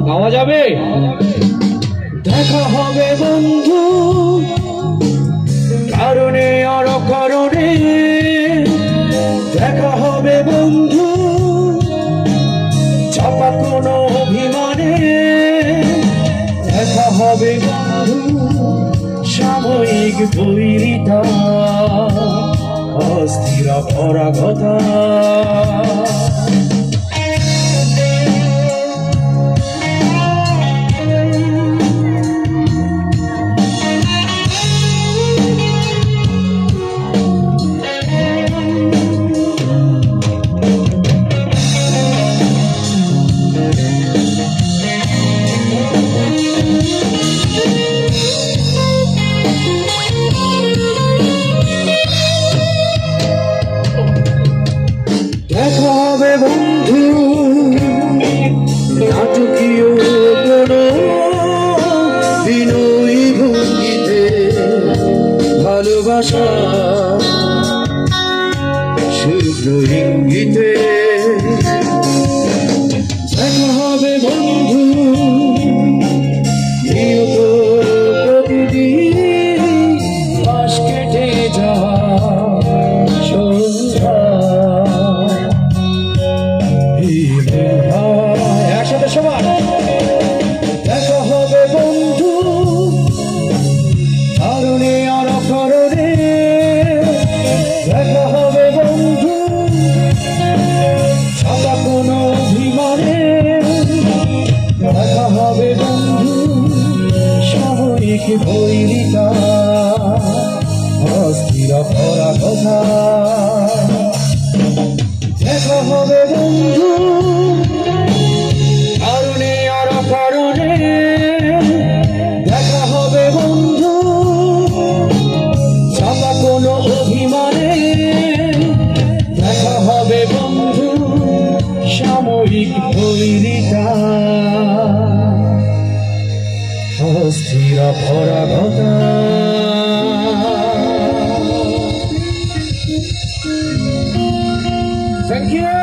গাওয়া যাবে? দেখা হবে বন্ধু কারণে আর কারণে, দেখা হবে বন্ধু চাপা কোনো অভিমানে, দেখা হবে বন্ধু সাময়িক বৈরিতা, অস্থির অরাগতা। দেখা হবে বন্ধু নাটকীয় কোনো বিনয়ী ভঙ্গিতে, ভালোবাসা শুভ্র ইঙ্গিতে। দেখা হবে বন্ধু নিয়ত প্রতিদিন মাস কেটে যাওয়া সন্ধ্যা। একসাথে সবার দেখা হবে বন্ধু কারণে আর কারণে, দেখা হবে বন্ধু সাদা কোনো অভিমানে, দেখা হবে বন্ধু সাময়িক বৈরিতা, অস্থির অরাগতা। দেখা হবে বন্ধু কারণে আর কারণে, দেখা হবে বন্ধু চাপা কোনো অভিমানে, দেখা হবে বন্ধু সাময়িক বৈরিতা, অস্থির অরাগতা। Thank you.